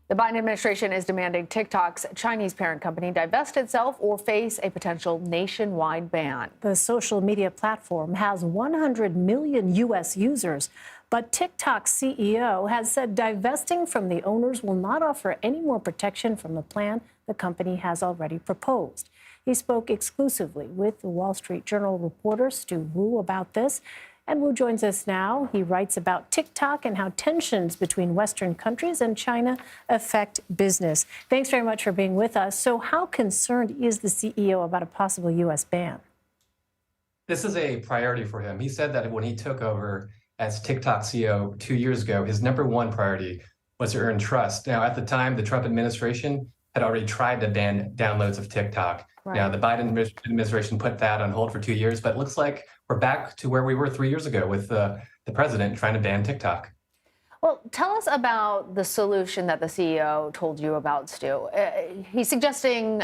The Biden administration is demanding TikTok's Chinese parent company divest itself or face a potential nationwide ban. The social media platform has 100 million U.S. users, but TikTok's CEO has said divesting from the owners will not offer any more protection from the plan the company has already proposed. He spoke exclusively with the Wall Street Journal reporter Stu Wu about this. And Wu joins us now. He writes about TikTok and how tensions between Western countries and China affect business. Thanks very much for being with us. So how concerned is the CEO about a possible U.S. ban? This is a priority for him. He said that when he took over as TikTok CEO 2 years ago, his #1 priority was to earn trust. Now, at the time, the Trump administration had already tried to ban downloads of TikTok. Right. Now, the Biden administration put that on hold for 2 years, but it looks like we're back to where we were 3 years ago with the president trying to ban TikTok. Well, tell us about the solution that the CEO told you about, Stu. He's suggesting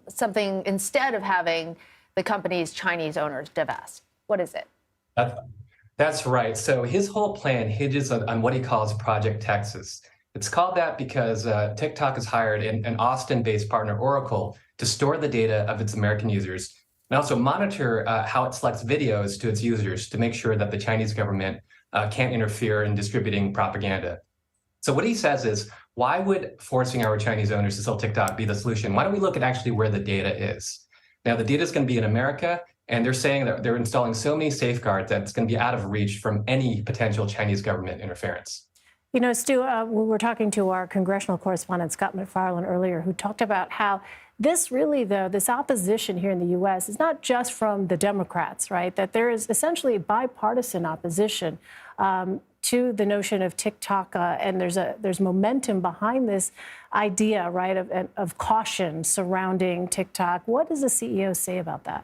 something instead of having the company's Chinese owners divest. What is it? That's right. So his whole plan hinges on what he calls Project Texas. It's called that because TikTok has hired an Austin-based partner, Oracle, to store the data of its American users and also monitor how it selects videos to its users to make sure that the Chinese government can't interfere in distributing propaganda. So what he says is, why would forcing our Chinese owners to sell TikTok be the solution? Why don't we look at actually where the data is? Now, the data is going to be in America, and they're saying that they're installing so many safeguards that it's going to be out of reach from any potential Chinese government interference. You know, Stu, we were talking to our congressional correspondent, Scott McFarland, earlier, who talked about how this really, though, this opposition here in the U.S. is not just from the Democrats, right? That there is essentially bipartisan opposition to the notion of TikTok, and there's momentum behind this idea, right, of caution surrounding TikTok. What does the CEO say about that?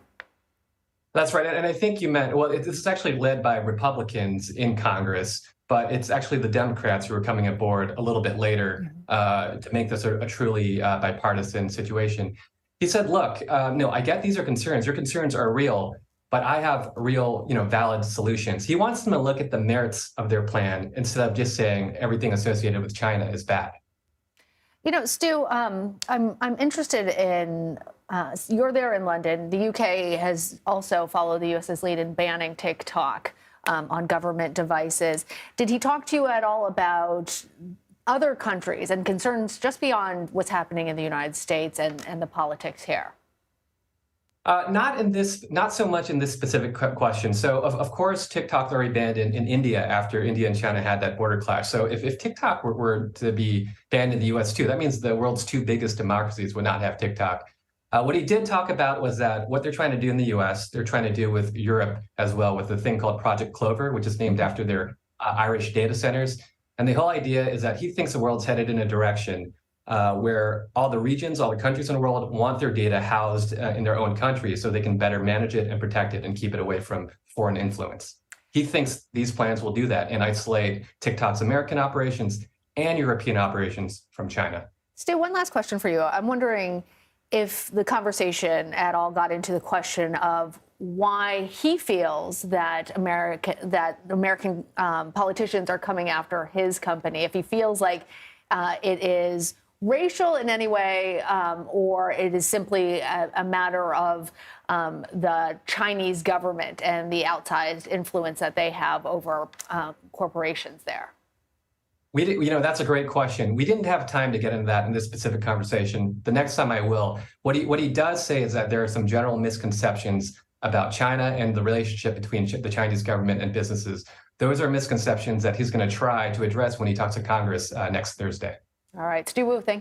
That's right, and I think you meant, well, this is actually led by Republicans in Congress, but it's actually the Democrats who are coming aboard a little bit later to make this a truly bipartisan situation. He said, look, no, I get these are concerns. Your concerns are real, but I have real, valid solutions. He wants them to look at the merits of their plan instead of just saying everything associated with China is bad. You know, Stu, I'm interested in, you're there in London. The UK has also followed the US's lead in banning TikTok on government devices. Did he talk to you at all about other countries and concerns just beyond what's happening in the United States and the politics here? Not so much in this specific question. So, of course, TikTok already banned in India after India and China had that border clash. So if TikTok were to be banned in the U.S. too, that means the world's 2 biggest democracies would not have TikTok. What he did talk about was that what they're trying to do in the U.S., they're trying to do with Europe as well, with a thing called Project Clover, which is named after their Irish data centers. And the whole idea is that he thinks the world's headed in a direction where all the regions, all the countries in the world want their data housed in their own countries so they can better manage it and protect it and keep it away from foreign influence. He thinks these plans will do that and isolate TikTok's American operations and European operations from China. Stu, one last question for you. I'm wondering if the conversation at all got into the question of why he feels that American politicians are coming after his company, if he feels like it is racial in any way, or it is simply a matter of the Chinese government and the outsized influence that they have over corporations there. That's a great question. We didn't have time to get into that in this specific conversation. The next time I will. What he does say is that there are some general misconceptions about China and the relationship between the Chinese government and businesses. Those are misconceptions that he's going to try to address when he talks to Congress next Thursday. All right, Stu Wu, thank you.